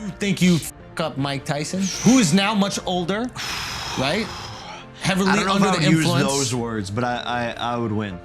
You think you f up Mike Tyson, who is now much older, right? Heavily I don't know under if I the would use influence. those words, but I would win.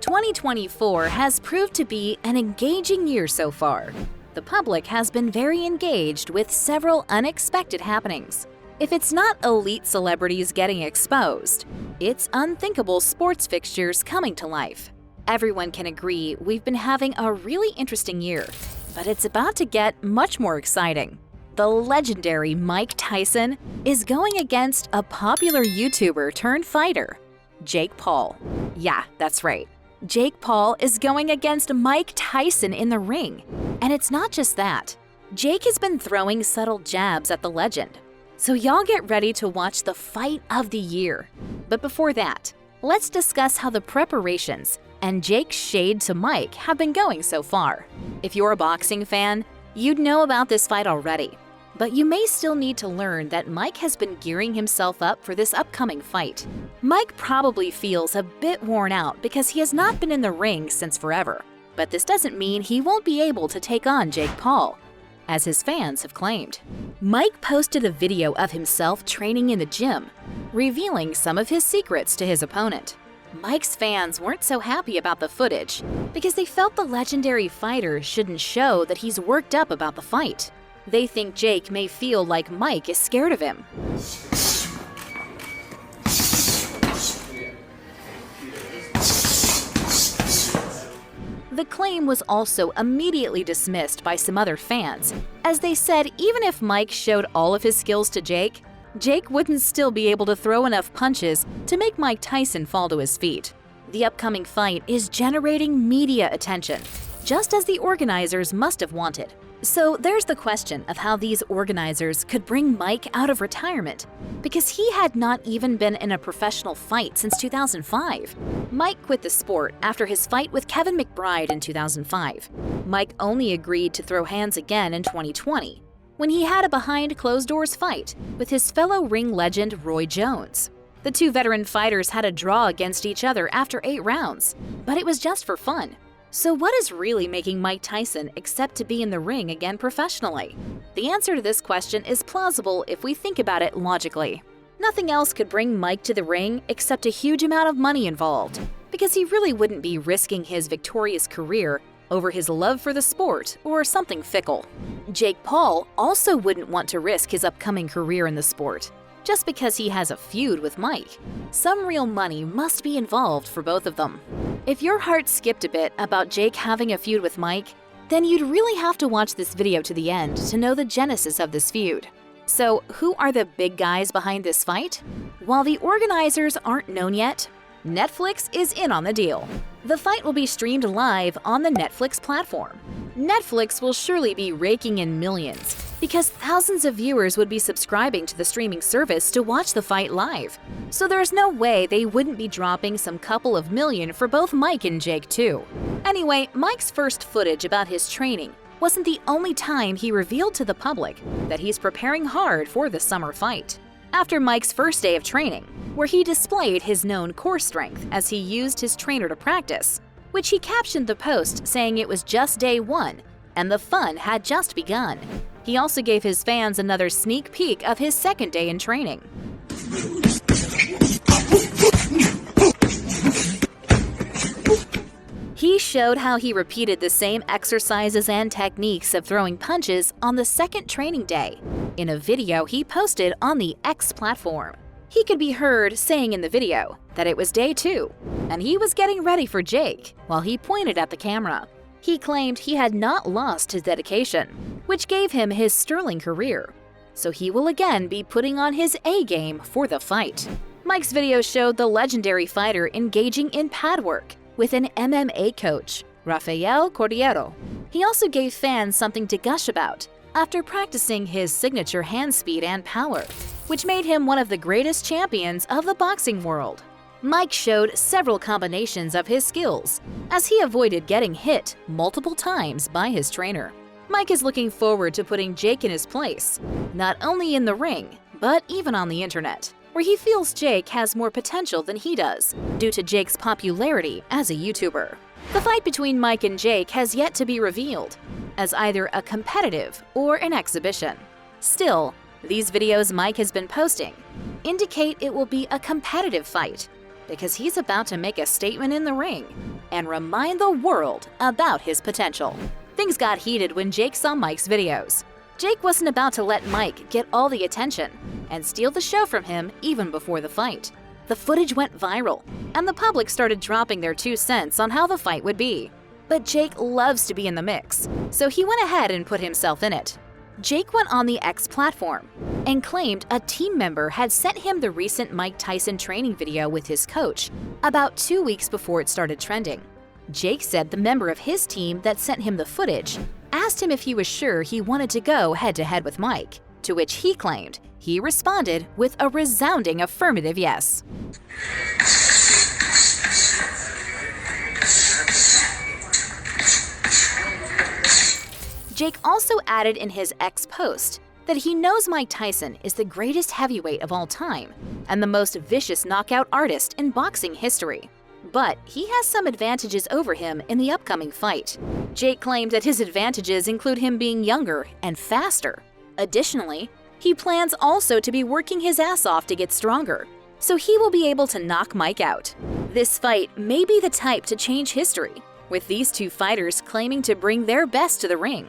2024 has proved to be an engaging year so far. The public has been very engaged with several unexpected happenings. If it's not elite celebrities getting exposed, it's unthinkable sports fixtures coming to life. Everyone can agree we've been having a really interesting year, but it's about to get much more exciting. The legendary Mike Tyson is going against a popular YouTuber turned fighter, Jake Paul. Yeah, that's right. Jake Paul is going against Mike Tyson in the ring. And it's not just that. Jake has been throwing subtle jabs at the legend. So y'all get ready to watch the fight of the year. But before that, let's discuss how the preparations and Jake's shade to Mike have been going so far. If you're a boxing fan, you'd know about this fight already. But you may still need to learn that Mike has been gearing himself up for this upcoming fight. Mike probably feels a bit worn out because he has not been in the ring since forever. But this doesn't mean he won't be able to take on Jake Paul, as his fans have claimed. Mike posted a video of himself training in the gym, revealing some of his secrets to his opponent. Mike's fans weren't so happy about the footage because they felt the legendary fighter shouldn't show that he's worked up about the fight. They think Jake may feel like Mike is scared of him. The claim was also immediately dismissed by some other fans, as they said even if Mike showed all of his skills to Jake, Jake wouldn't still be able to throw enough punches to make Mike Tyson fall to his feet. The upcoming fight is generating media attention, just as the organizers must have wanted. So there's the question of how these organizers could bring Mike out of retirement, because he had not even been in a professional fight since 2005. Mike quit the sport after his fight with Kevin McBride in 2005. Mike only agreed to throw hands again in 2020, when he had a behind-closed-doors fight with his fellow ring legend Roy Jones. The two veteran fighters had a draw against each other after 8 rounds, but it was just for fun. So what is really making Mike Tyson accept to be in the ring again professionally? The answer to this question is plausible if we think about it logically. Nothing else could bring Mike to the ring except a huge amount of money involved, because he really wouldn't be risking his victorious career over his love for the sport or something fickle. Jake Paul also wouldn't want to risk his upcoming career in the sport, just because he has a feud with Mike. Some real money must be involved for both of them. If your heart skipped a bit about Jake having a feud with Mike, then you'd really have to watch this video to the end to know the genesis of this feud. So, who are the big guys behind this fight? While the organizers aren't known yet, Netflix is in on the deal. The fight will be streamed live on the Netflix platform. Netflix will surely be raking in millions, because thousands of viewers would be subscribing to the streaming service to watch the fight live. So there's no way they wouldn't be dropping some couple of million for both Mike and Jake too. Anyway, Mike's first footage about his training wasn't the only time he revealed to the public that he's preparing hard for the summer fight. After Mike's first day of training, where he displayed his known core strength as he used his trainer to practice, which he captioned the post saying it was just day 1 and the fun had just begun. He also gave his fans another sneak peek of his second day in training. He showed how he repeated the same exercises and techniques of throwing punches on the second training day in a video he posted on the X platform. He could be heard saying in the video that it was day 2, and he was getting ready for Jake while he pointed at the camera. He claimed he had not lost his dedication, which gave him his sterling career. So he will again be putting on his A game for the fight. Mike's video showed the legendary fighter engaging in pad work with an MMA coach, Rafael Cordeiro. He also gave fans something to gush about after practicing his signature hand speed and power, which made him one of the greatest champions of the boxing world. Mike showed several combinations of his skills, as he avoided getting hit multiple times by his trainer. Mike is looking forward to putting Jake in his place, not only in the ring, but even on the internet, where he feels Jake has more potential than he does, due to Jake's popularity as a YouTuber. The fight between Mike and Jake has yet to be revealed as either a competitive or an exhibition. Still, these videos Mike has been posting indicate it will be a competitive fight because he's about to make a statement in the ring and remind the world about his potential. Things got heated when Jake saw Mike's videos. Jake wasn't about to let Mike get all the attention and steal the show from him even before the fight. The footage went viral, and the public started dropping their 2 cents on how the fight would be. But Jake loves to be in the mix, so he went ahead and put himself in it. Jake went on the X platform and claimed a team member had sent him the recent Mike Tyson training video with his coach about 2 weeks before it started trending. Jake said the member of his team that sent him the footage asked him if he was sure he wanted to go head-to-head with Mike, to which he claimed he responded with a resounding affirmative yes. Jake also added in his X post that he knows Mike Tyson is the greatest heavyweight of all time and the most vicious knockout artist in boxing history. But he has some advantages over him in the upcoming fight. Jake claimed that his advantages include him being younger and faster. Additionally, he plans also to be working his ass off to get stronger, so he will be able to knock Mike out. This fight may be the type to change history, with these two fighters claiming to bring their best to the ring.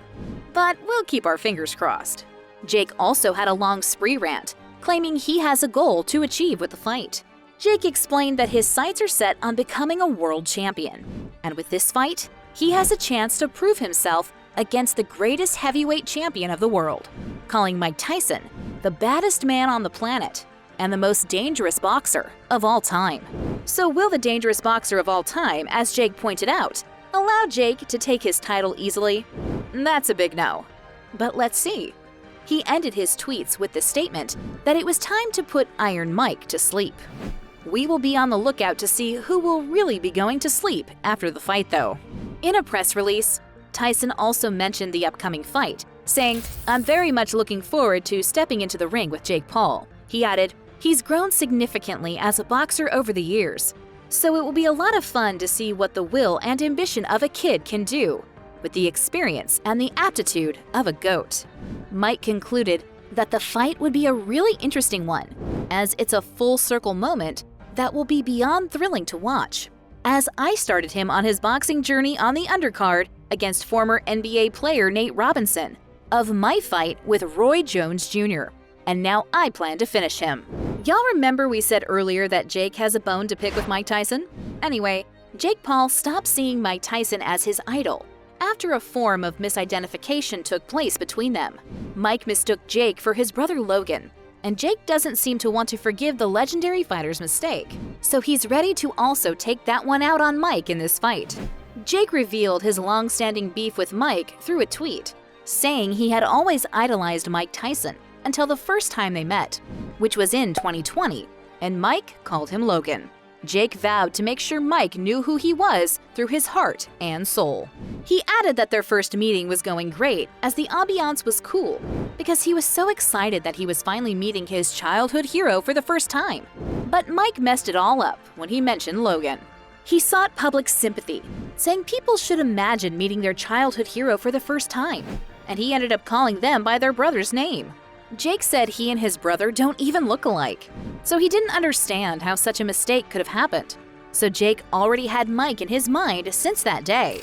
But we'll keep our fingers crossed. Jake also had a long spree rant, claiming he has a goal to achieve with the fight. Jake explained that his sights are set on becoming a world champion, and with this fight, he has a chance to prove himself against the greatest heavyweight champion of the world, calling Mike Tyson the baddest man on the planet and the most dangerous boxer of all time. So will the dangerous boxer of all time, as Jake pointed out, allow Jake to take his title easily? That's a big no. But let's see. He ended his tweets with the statement that it was time to put Iron Mike to sleep. We will be on the lookout to see who will really be going to sleep after the fight, though. In a press release, Tyson also mentioned the upcoming fight, saying, "I'm very much looking forward to stepping into the ring with Jake Paul." He added, "He's grown significantly as a boxer over the years, so it will be a lot of fun to see what the will and ambition of a kid can do with the experience and the aptitude of a GOAT." Mike concluded that the fight would be a really interesting one, as it's a full circle moment that will be beyond thrilling to watch. As I started him on his boxing journey on the undercard against former NBA player Nate Robinson, of my fight with Roy Jones Jr., and now I plan to finish him. Y'all remember we said earlier that Jake has a bone to pick with Mike Tyson? Anyway, Jake Paul stopped seeing Mike Tyson as his idol after a form of misidentification took place between them. Mike mistook Jake for his brother Logan, and Jake doesn't seem to want to forgive the legendary fighter's mistake, so he's ready to also take that one out on Mike in this fight. Jake revealed his long-standing beef with Mike through a tweet, saying he had always idolized Mike Tyson until the first time they met, which was in 2020, and Mike called him Logan. Jake vowed to make sure Mike knew who he was through his heart and soul. He added that their first meeting was going great as the ambiance was cool because he was so excited that he was finally meeting his childhood hero for the first time. But Mike messed it all up when he mentioned Logan. He sought public sympathy, saying people should imagine meeting their childhood hero for the first time, and he ended up calling them by their brother's name. Jake said he and his brother don't even look alike, so he didn't understand how such a mistake could have happened. So Jake already had Mike in his mind since that day,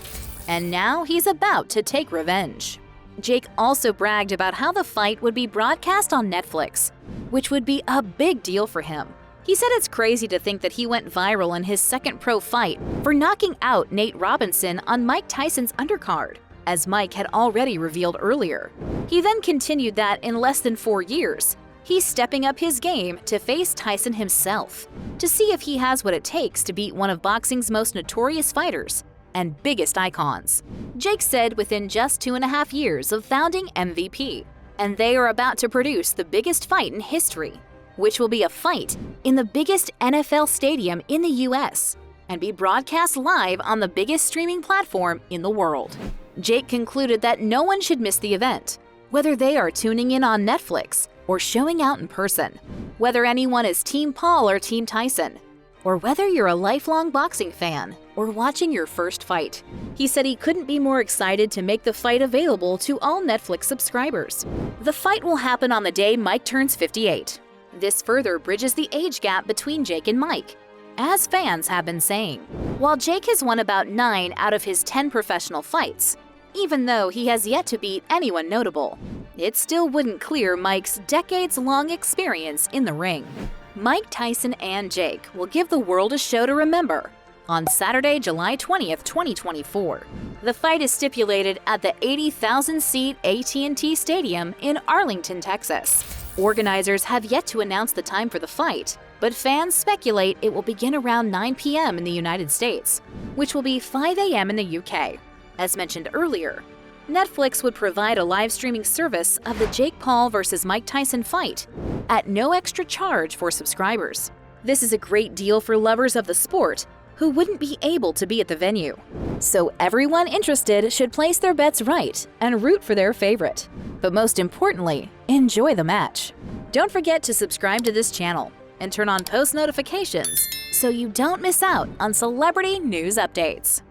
and now he's about to take revenge. Jake also bragged about how the fight would be broadcast on Netflix, which would be a big deal for him. He said it's crazy to think that he went viral in his second pro fight for knocking out Nate Robinson on Mike Tyson's undercard, as Mike had already revealed earlier. He then continued that in less than 4 years, he's stepping up his game to face Tyson himself, to see if he has what it takes to beat one of boxing's most notorious fighters and biggest icons. Jake said within just 2.5 years of founding MVP, and they are about to produce the biggest fight in history, which will be a fight in the biggest NFL stadium in the US and be broadcast live on the biggest streaming platform in the world. Jake concluded that no one should miss the event, whether they are tuning in on Netflix or showing out in person, whether anyone is Team Paul or Team Tyson, or whether you're a lifelong boxing fan or watching your first fight. He said he couldn't be more excited to make the fight available to all Netflix subscribers. The fight will happen on the day Mike turns 58. This further bridges the age gap between Jake and Mike, as fans have been saying. While Jake has won about 9 out of his 10 professional fights, even though he has yet to beat anyone notable, it still wouldn't clear Mike's decades-long experience in the ring. Mike Tyson and Jake will give the world a show to remember on Saturday, July 20th, 2024. The fight is stipulated at the 80,000-seat AT&T Stadium in Arlington, Texas. Organizers have yet to announce the time for the fight, but fans speculate it will begin around 9 p.m. in the United States, which will be 5 a.m. in the UK. As mentioned earlier, Netflix would provide a live streaming service of the Jake Paul vs. Mike Tyson fight at no extra charge for subscribers. This is a great deal for lovers of the sport who wouldn't be able to be at the venue. So everyone interested should place their bets right and root for their favorite. But most importantly, enjoy the match. Don't forget to subscribe to this channel and turn on post notifications so you don't miss out on celebrity news updates.